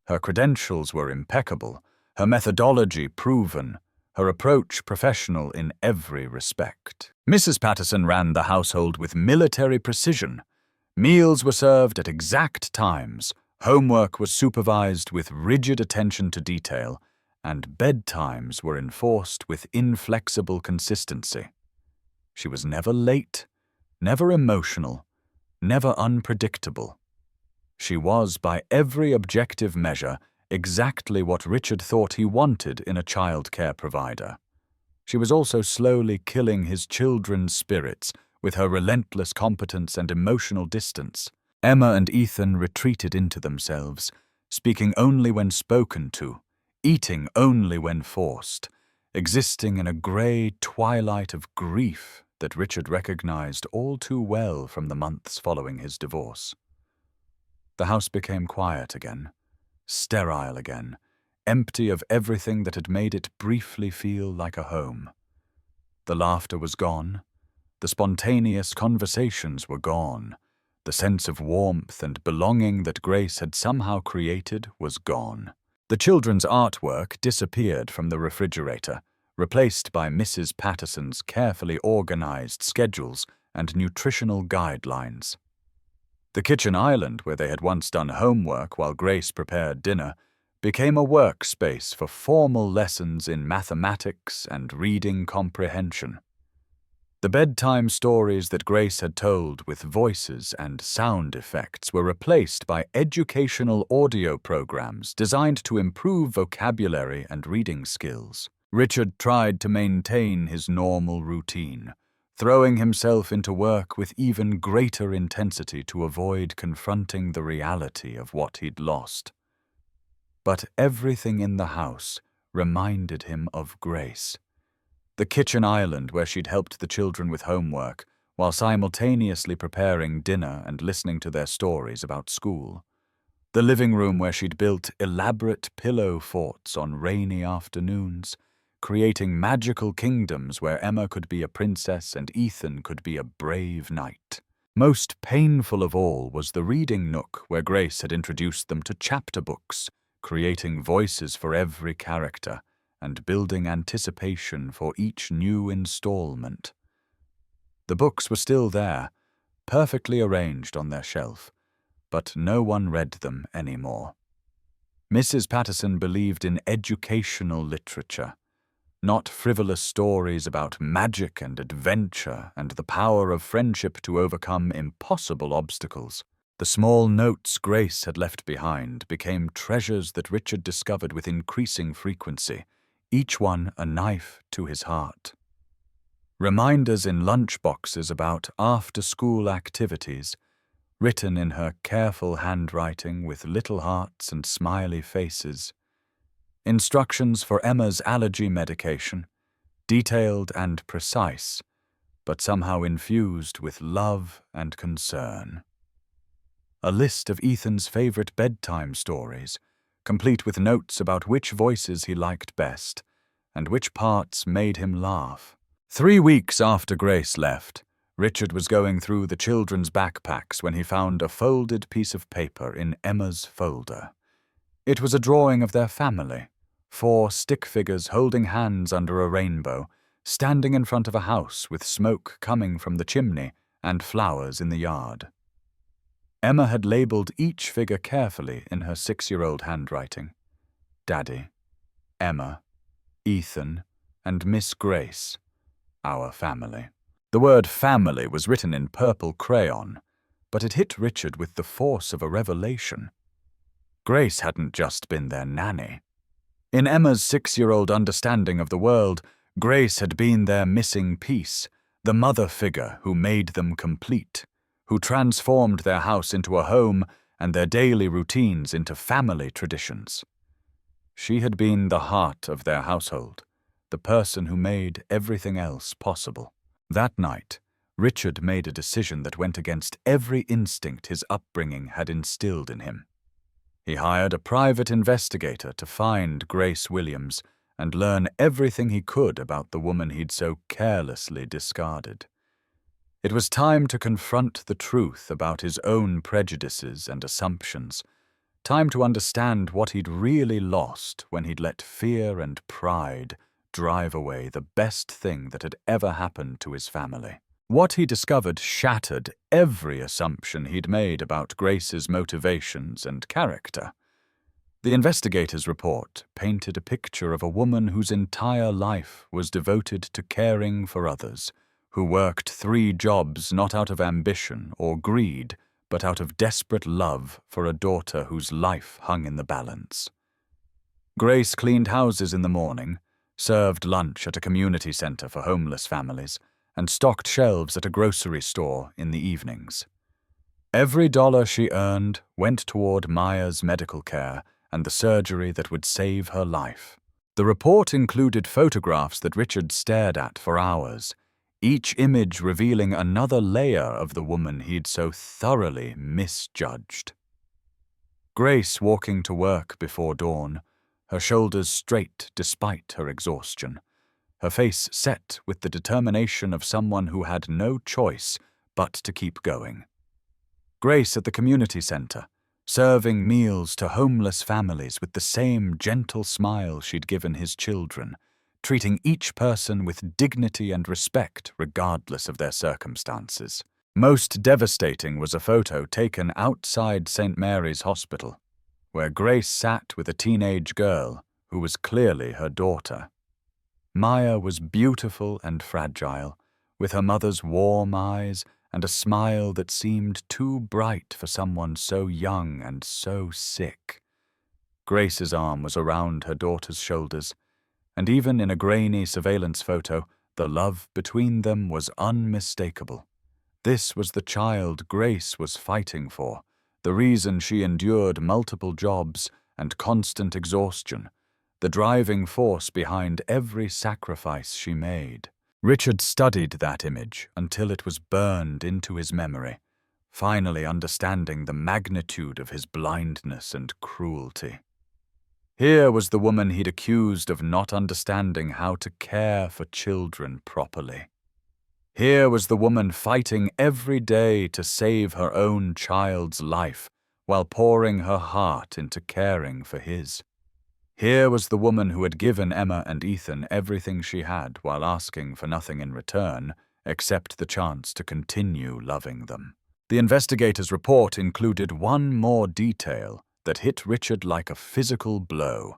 Her credentials were impeccable, her methodology proven, her approach professional in every respect. Mrs. Patterson ran the household with military precision. Meals were served at exact times, homework was supervised with rigid attention to detail, and bedtimes were enforced with inflexible consistency. She was never late, Never emotional, never unpredictable. She was, by every objective measure, exactly what Richard thought he wanted in a childcare provider. She was also slowly killing his children's spirits with her relentless competence and emotional distance. Emma and Ethan retreated into themselves, speaking only when spoken to, eating only when forced, existing in a grey twilight of grief that Richard recognized all too well from the months following his divorce. The house became quiet again, sterile again, empty of everything that had made it briefly feel like a home. The laughter was gone, the spontaneous conversations were gone, the sense of warmth and belonging that Grace had somehow created was gone. The children's artwork disappeared from the refrigerator, replaced by Mrs. Patterson's carefully organized schedules and nutritional guidelines. The kitchen island, where they had once done homework while Grace prepared dinner, became a workspace for formal lessons in mathematics and reading comprehension. The bedtime stories that Grace had told with voices and sound effects were replaced by educational audio programs designed to improve vocabulary and reading skills. Richard tried to maintain his normal routine, throwing himself into work with even greater intensity to avoid confronting the reality of what he'd lost. But everything in the house reminded him of Grace. The kitchen island where she'd helped the children with homework, while simultaneously preparing dinner and listening to their stories about school. The living room where she'd built elaborate pillow forts on rainy afternoons, creating magical kingdoms where Emma could be a princess and Ethan could be a brave knight. Most painful of all was the reading nook where Grace had introduced them to chapter books, creating voices for every character, and building anticipation for each new installment. The books were still there, perfectly arranged on their shelf, but no one read them anymore. Mrs. Patterson believed in educational literature, not frivolous stories about magic and adventure and the power of friendship to overcome impossible obstacles. The small notes Grace had left behind became treasures that Richard discovered with increasing frequency, each one a knife to his heart. Reminders in lunchboxes about after-school activities, written in her careful handwriting with little hearts and smiley faces. Instructions for Emma's allergy medication, detailed and precise, but somehow infused with love and concern. A list of Ethan's favorite bedtime stories, complete with notes about which voices he liked best and which parts made him laugh. 3 weeks after Grace left, Richard was going through the children's backpacks when he found a folded piece of paper in Emma's folder. It was a drawing of their family, 4 stick figures holding hands under a rainbow, standing in front of a house with smoke coming from the chimney and flowers in the yard. Emma had labeled each figure carefully in her 6-year-old handwriting. Daddy, Emma, Ethan, and Miss Grace, our family. The word family was written in purple crayon, but it hit Richard with the force of a revelation. Grace hadn't just been their nanny. In Emma's 6-year-old understanding of the world, Grace had been their missing piece, the mother figure who made them complete, who transformed their house into a home and their daily routines into family traditions. She had been the heart of their household, the person who made everything else possible. That night, Richard made a decision that went against every instinct his upbringing had instilled in him. He hired a private investigator to find Grace Williams and learn everything he could about the woman he'd so carelessly discarded. It was time to confront the truth about his own prejudices and assumptions, time to understand what he'd really lost when he'd let fear and pride drive away the best thing that had ever happened to his family. What he discovered shattered every assumption he'd made about Grace's motivations and character. The investigator's report painted a picture of a woman whose entire life was devoted to caring for others, who worked 3 jobs not out of ambition or greed, but out of desperate love for a daughter whose life hung in the balance. Grace cleaned houses in the morning, served lunch at a community center for homeless families, and stocked shelves at a grocery store in the evenings. Every dollar she earned went toward Maya's medical care and the surgery that would save her life. The report included photographs that Richard stared at for hours, each image revealing another layer of the woman he'd so thoroughly misjudged. Grace walking to work before dawn, her shoulders straight despite her exhaustion, her face set with the determination of someone who had no choice but to keep going. Grace at the community center, serving meals to homeless families with the same gentle smile she'd given his children, treating each person with dignity and respect regardless of their circumstances. Most devastating was a photo taken outside St. Mary's Hospital, where Grace sat with a teenage girl who was clearly her daughter. Maya was beautiful and fragile, with her mother's warm eyes and a smile that seemed too bright for someone so young and so sick. Grace's arm was around her daughter's shoulders, and even in a grainy surveillance photo, the love between them was unmistakable. This was the child Grace was fighting for, the reason she endured multiple jobs and constant exhaustion, the driving force behind every sacrifice she made. Richard studied that image until it was burned into his memory, finally understanding the magnitude of his blindness and cruelty. Here was the woman he'd accused of not understanding how to care for children properly. Here was the woman fighting every day to save her own child's life while pouring her heart into caring for his. Here was the woman who had given Emma and Ethan everything she had while asking for nothing in return except the chance to continue loving them. The investigator's report included one more detail that hit Richard like a physical blow.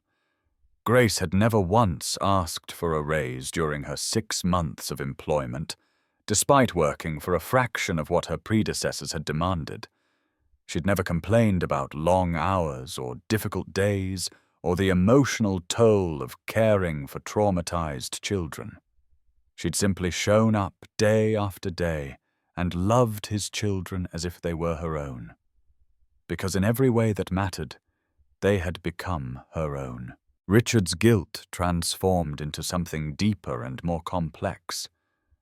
Grace had never once asked for a raise during her 6 months of employment, despite working for a fraction of what her predecessors had demanded. She'd never complained about long hours or difficult days or the emotional toll of caring for traumatized children. She'd simply shown up day after day and loved his children as if they were her own. Because in every way that mattered, they had become her own. Richard's guilt transformed into something deeper and more complex,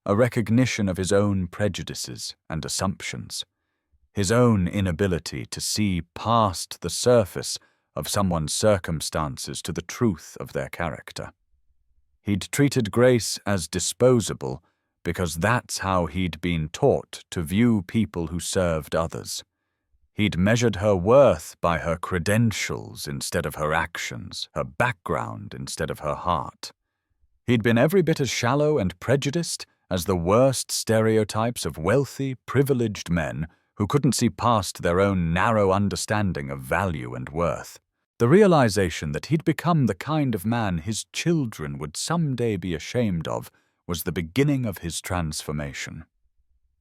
a recognition of his own prejudices and assumptions, his own inability to see past the surface of someone's circumstances to the truth of their character. He'd treated Grace as disposable because that's how he'd been taught to view people who served others. He'd measured her worth by her credentials instead of her actions, her background instead of her heart. He'd been every bit as shallow and prejudiced as the worst stereotypes of wealthy, privileged men who couldn't see past their own narrow understanding of value and worth. The realization that he'd become the kind of man his children would someday be ashamed of was the beginning of his transformation.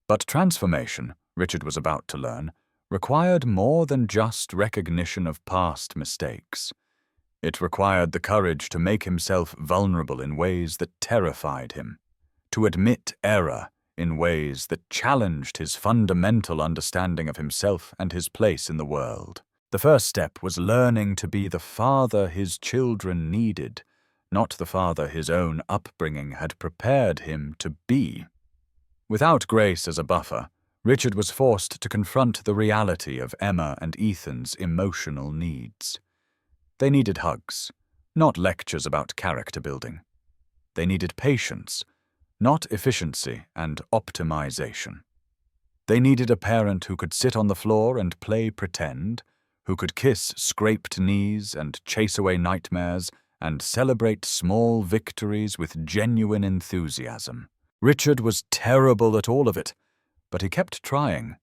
But transformation, Richard was about to learn, required more than just recognition of past mistakes. It required the courage to make himself vulnerable in ways that terrified him, to admit error in ways that challenged his fundamental understanding of himself and his place in the world. The first step was learning to be the father his children needed, not the father his own upbringing had prepared him to be. Without Grace as a buffer, Richard was forced to confront the reality of Emma and Ethan's emotional needs. They needed hugs, not lectures about character building. They needed patience, not efficiency and optimization. They needed a parent who could sit on the floor and play pretend, who could kiss scraped knees and chase away nightmares and celebrate small victories with genuine enthusiasm. Richard was terrible at all of it, but he kept trying.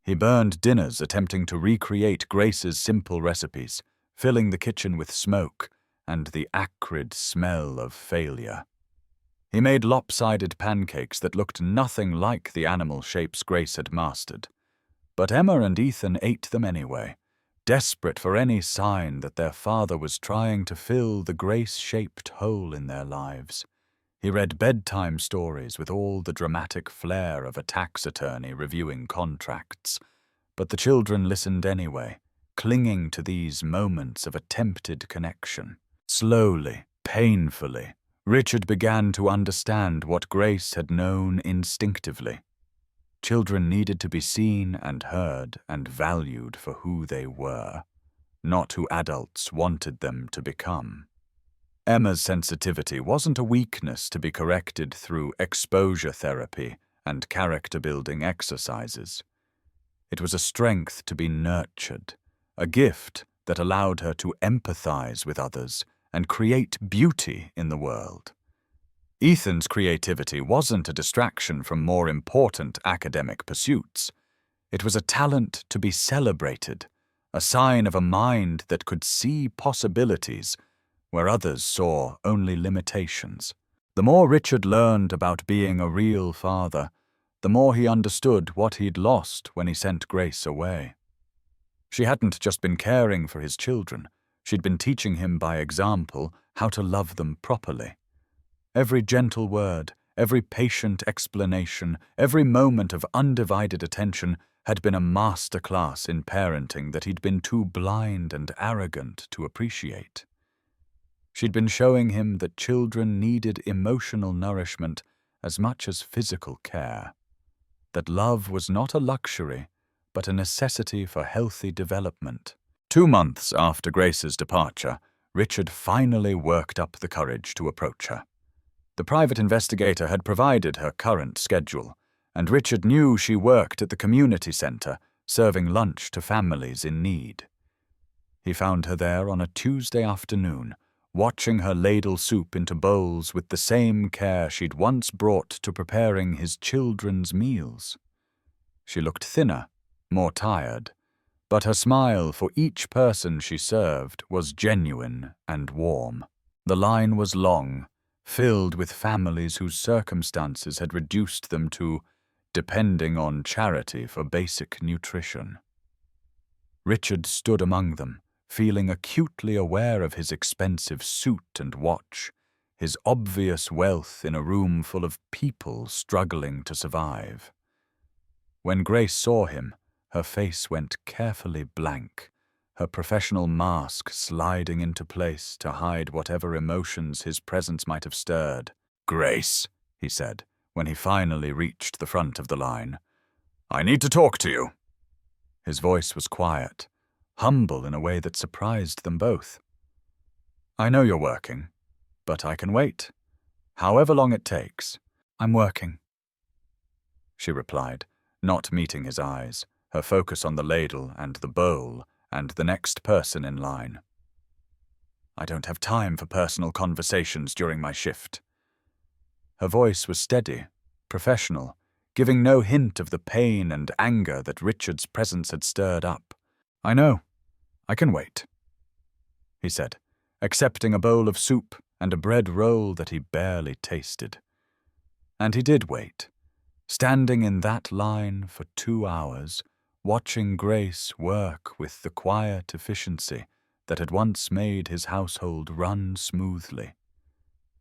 He burned dinners attempting to recreate Grace's simple recipes, filling the kitchen with smoke and the acrid smell of failure. He made lopsided pancakes that looked nothing like the animal shapes Grace had mastered. But Emma and Ethan ate them anyway, desperate for any sign that their father was trying to fill the Grace-shaped hole in their lives. He read bedtime stories with all the dramatic flair of a tax attorney reviewing contracts, but the children listened anyway, clinging to these moments of attempted connection. Slowly, painfully, Richard began to understand what Grace had known instinctively. Children needed to be seen and heard and valued for who they were, not who adults wanted them to become. Emma's sensitivity wasn't a weakness to be corrected through exposure therapy and character-building exercises. It was a strength to be nurtured, a gift that allowed her to empathize with others and create beauty in the world. Ethan's creativity wasn't a distraction from more important academic pursuits. It was a talent to be celebrated, a sign of a mind that could see possibilities where others saw only limitations. The more Richard learned about being a real father, the more he understood what he'd lost when he sent Grace away. She hadn't just been caring for his children, she'd been teaching him by example how to love them properly. Every gentle word, every patient explanation, every moment of undivided attention had been a master class in parenting that he'd been too blind and arrogant to appreciate. She'd been showing him that children needed emotional nourishment as much as physical care, that love was not a luxury, but a necessity for healthy development. 2 months after Grace's departure, Richard finally worked up the courage to approach her. The private investigator had provided her current schedule, and Richard knew she worked at the community center, serving lunch to families in need. He found her there on a Tuesday afternoon, watching her ladle soup into bowls with the same care she'd once brought to preparing his children's meals. She looked thinner, more tired, but her smile for each person she served was genuine and warm. The line was long, filled with families whose circumstances had reduced them to depending on charity for basic nutrition. Richard stood among them, feeling acutely aware of his expensive suit and watch, his obvious wealth in a room full of people struggling to survive. When Grace saw him, her face went carefully blank, her professional mask sliding into place to hide whatever emotions his presence might have stirred. "Grace," he said, when he finally reached the front of the line, "I need to talk to you." His voice was quiet, humble in a way that surprised them both. "I know you're working, but I can wait. However long it takes." "I'm working," she replied, not meeting his eyes, her focus on the ladle and the bowl and the next person in line. "I don't have time for personal conversations during my shift." Her voice was steady, professional, giving no hint of the pain and anger that Richard's presence had stirred up. "I know. I can wait," he said, accepting a bowl of soup and a bread roll that he barely tasted. And he did wait, standing in that line for 2 hours, watching Grace work with the quiet efficiency that had once made his household run smoothly.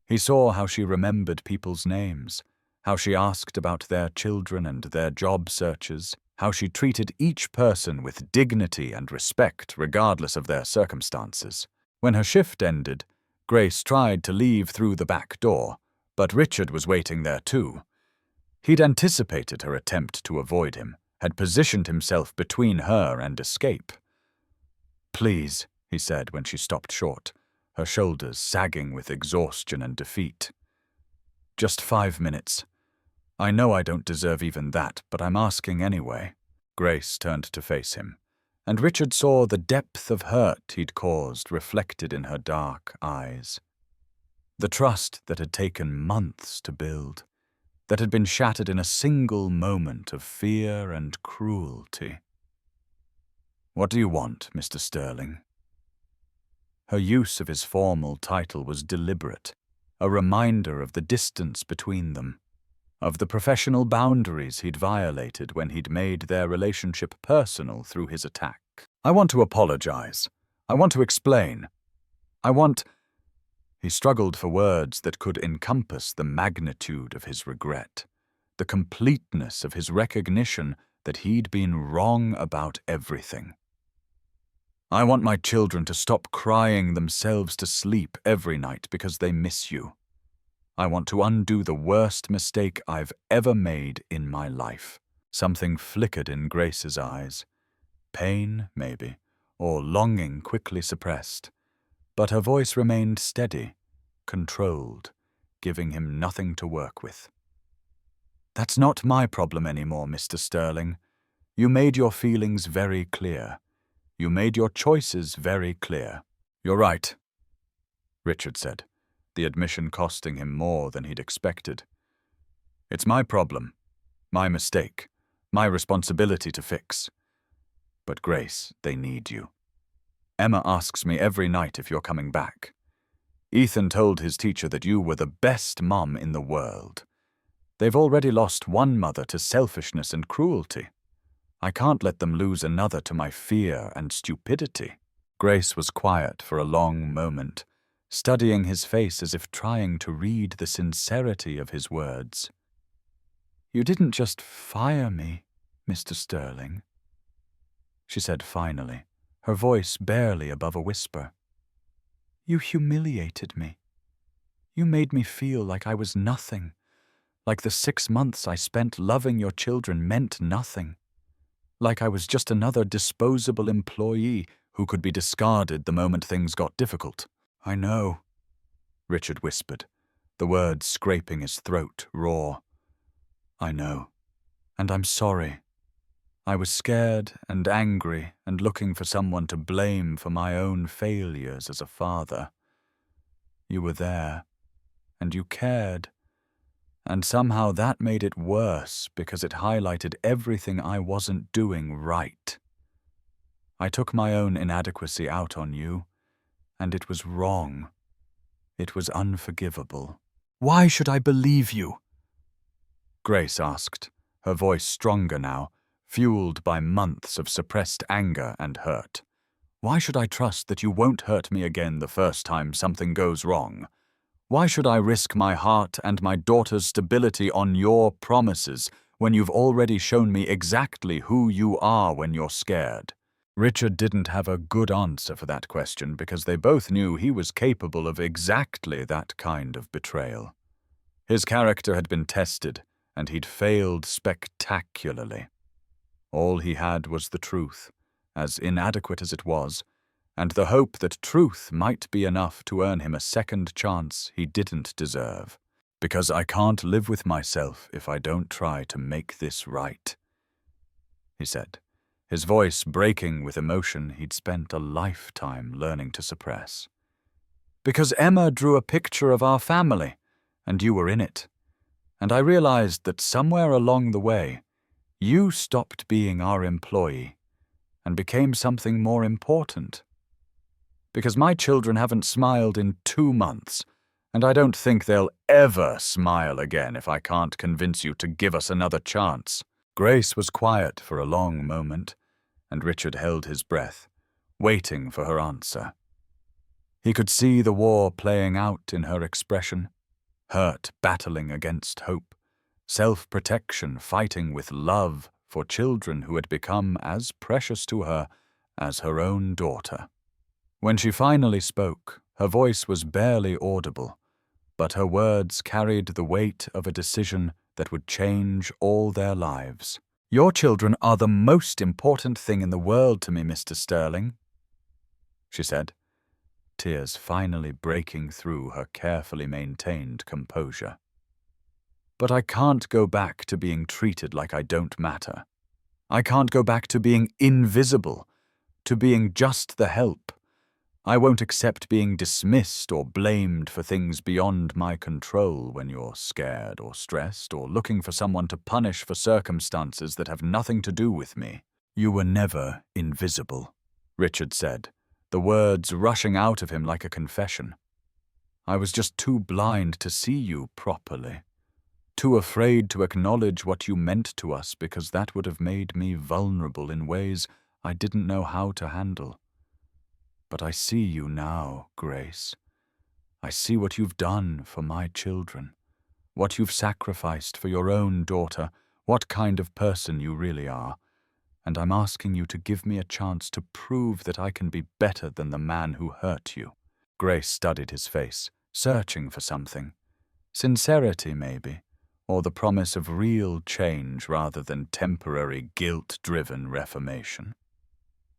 He saw how she remembered people's names, how she asked about their children and their job searches, how she treated each person with dignity and respect regardless of their circumstances. When her shift ended, Grace tried to leave through the back door, but Richard was waiting there too. He'd anticipated her attempt to avoid him, had positioned himself between her and escape. "Please," he said when she stopped short, her shoulders sagging with exhaustion and defeat. "Just 5 minutes. I know I don't deserve even that, but I'm asking anyway." Grace turned to face him, and Richard saw the depth of hurt he'd caused reflected in her dark eyes. The trust that had taken months to build, that had been shattered in a single moment of fear and cruelty. "What do you want, Mr. Sterling?" Her use of his formal title was deliberate, a reminder of the distance between them, of the professional boundaries he'd violated when he'd made their relationship personal through his attack. "I want to apologize. I want to explain. I want—" He struggled for words that could encompass the magnitude of his regret, the completeness of his recognition that he'd been wrong about everything. "I want my children to stop crying themselves to sleep every night because they miss you. I want to undo the worst mistake I've ever made in my life." Something flickered in Grace's eyes. Pain, maybe, or longing quickly suppressed. But her voice remained steady, controlled, giving him nothing to work with. "That's not my problem anymore, Mr. Sterling. You made your feelings very clear. You made your choices very clear." "You're right," Richard said, the admission costing him more than he'd expected. "It's my problem, my mistake, my responsibility to fix. But Grace, they need you. Emma asks me every night if you're coming back. Ethan told his teacher that you were the best mom in the world. They've already lost one mother to selfishness and cruelty. I can't let them lose another to my fear and stupidity." Grace was quiet for a long moment, studying his face as if trying to read the sincerity of his words. "You didn't just fire me, Mr. Sterling," she said finally, her voice barely above a whisper. "You humiliated me. You made me feel like I was nothing, like the 6 months I spent loving your children meant nothing, like I was just another disposable employee who could be discarded the moment things got difficult." "I know," Richard whispered, the words scraping his throat raw. "I know. And I'm sorry. I was scared and angry and looking for someone to blame for my own failures as a father. You were there, and you cared, and somehow that made it worse because it highlighted everything I wasn't doing right. I took my own inadequacy out on you, and it was wrong. It was unforgivable." "Why should I believe you?" Grace asked, her voice stronger now, fueled by months of suppressed anger and hurt. "Why should I trust that you won't hurt me again the first time something goes wrong? Why should I risk my heart and my daughter's stability on your promises when you've already shown me exactly who you are when you're scared?" Richard didn't have a good answer for that question because they both knew he was capable of exactly that kind of betrayal. His character had been tested, and he'd failed spectacularly. All he had was the truth, as inadequate as it was, and the hope that truth might be enough to earn him a second chance he didn't deserve. "Because I can't live with myself if I don't try to make this right," he said, his voice breaking with emotion he'd spent a lifetime learning to suppress. "Because Emma drew a picture of our family, and you were in it. And I realized that somewhere along the way, you stopped being our employee and became something more important. Because my children haven't smiled in 2 months, and I don't think they'll ever smile again if I can't convince you to give us another chance." Grace was quiet for a long moment, and Richard held his breath, waiting for her answer. He could see the war playing out in her expression, hurt battling against hope, self-protection fighting with love for children who had become as precious to her as her own daughter. When she finally spoke, her voice was barely audible, but her words carried the weight of a decision that would change all their lives. "Your children are the most important thing in the world to me, Mr. Sterling," she said, tears finally breaking through her carefully maintained composure. "But I can't go back to being treated like I don't matter. I can't go back to being invisible, to being just the help. I won't accept being dismissed or blamed for things beyond my control when you're scared or stressed or looking for someone to punish for circumstances that have nothing to do with me." "You were never invisible," Richard said, the words rushing out of him like a confession. I was just too blind to see you properly. Too afraid to acknowledge what you meant to us because that would have made me vulnerable in ways I didn't know how to handle. But I see you now, Grace. I see what you've done for my children, what you've sacrificed for your own daughter, what kind of person you really are, and I'm asking you to give me a chance to prove that I can be better than the man who hurt you. Grace studied his face, searching for something. Sincerity, maybe, or the promise of real change rather than temporary guilt-driven reformation.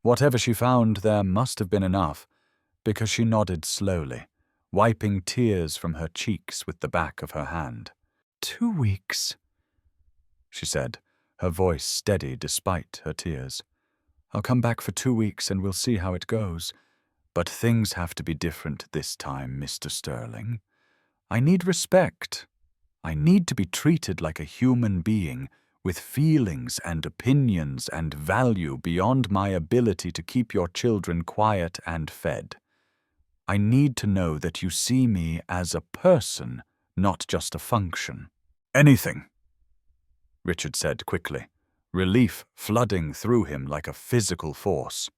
Whatever she found there must have been enough, because she nodded slowly, wiping tears from her cheeks with the back of her hand. 2 weeks, she said, her voice steady despite her tears. I'll come back for 2 weeks and we'll see how it goes. But things have to be different this time, Mr. Sterling. I need respect. I need to be treated like a human being, with feelings and opinions and value beyond my ability to keep your children quiet and fed. I need to know that you see me as a person, not just a function. Anything, Richard said quickly, relief flooding through him like a physical force.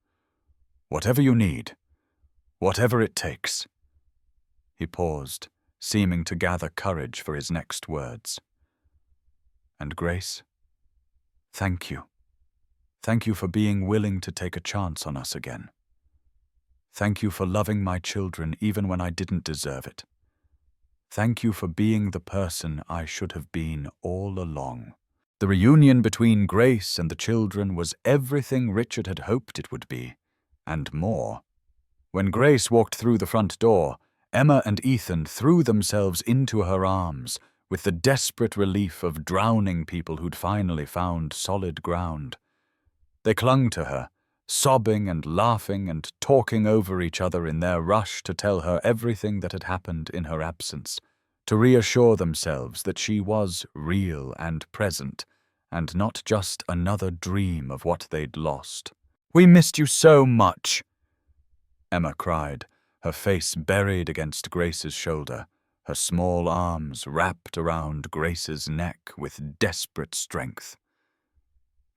Whatever you need, whatever it takes. He paused, seeming to gather courage for his next words. And Grace, thank you. Thank you for being willing to take a chance on us again. Thank you for loving my children even when I didn't deserve it. Thank you for being the person I should have been all along. The reunion between Grace and the children was everything Richard had hoped it would be, and more. When Grace walked through the front door, Emma and Ethan threw themselves into her arms with the desperate relief of drowning people who'd finally found solid ground. They clung to her, sobbing and laughing and talking over each other in their rush to tell her everything that had happened in her absence, to reassure themselves that she was real and present, and not just another dream of what they'd lost. "We missed you so much," Emma cried, her face buried against Grace's shoulder, her small arms wrapped around Grace's neck with desperate strength.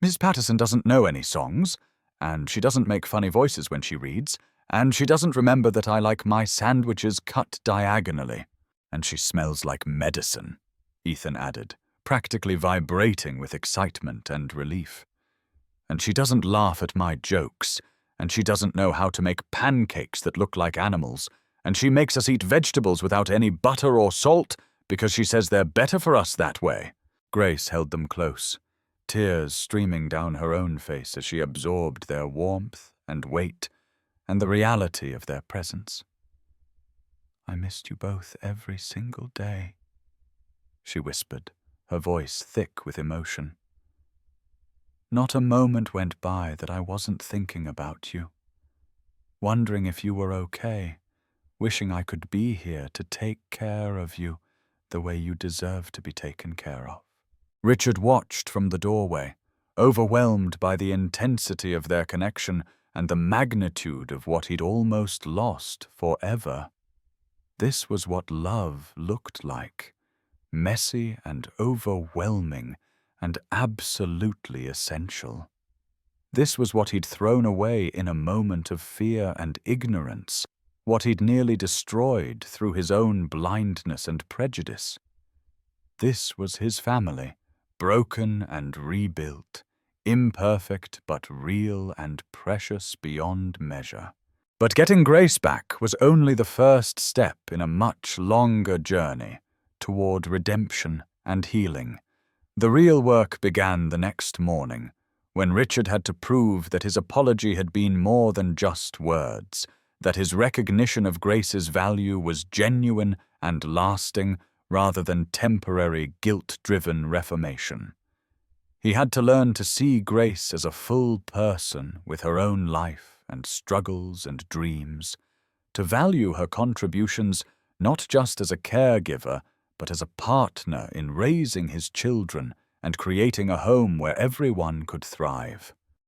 "Mrs. Patterson doesn't know any songs, and she doesn't make funny voices when she reads, and she doesn't remember that I like my sandwiches cut diagonally. And she smells like medicine," Ethan added, practically vibrating with excitement and relief. "And she doesn't laugh at my jokes, and she doesn't know how to make pancakes that look like animals, and she makes us eat vegetables without any butter or salt because she says they're better for us that way." Grace held them close, tears streaming down her own face as she absorbed their warmth and weight and the reality of their presence. "I missed you both every single day," she whispered, her voice thick with emotion. "Not a moment went by that I wasn't thinking about you, wondering if you were okay, wishing I could be here to take care of you the way you deserve to be taken care of." Richard watched from the doorway, overwhelmed by the intensity of their connection and the magnitude of what he'd almost lost forever. This was what love looked like, messy and overwhelming and absolutely essential. This was what he'd thrown away in a moment of fear and ignorance, what he'd nearly destroyed through his own blindness and prejudice. This was his family, broken and rebuilt, imperfect but real and precious beyond measure. But getting Grace back was only the first step in a much longer journey toward redemption and healing. The real work began the next morning, when Richard had to prove that his apology had been more than just words, that his recognition of Grace's value was genuine and lasting rather than temporary guilt-driven reformation. He had to learn to see Grace as a full person with her own life and struggles and dreams, to value her contributions not just as a caregiver, but as a partner in raising his children and creating a home where everyone could thrive.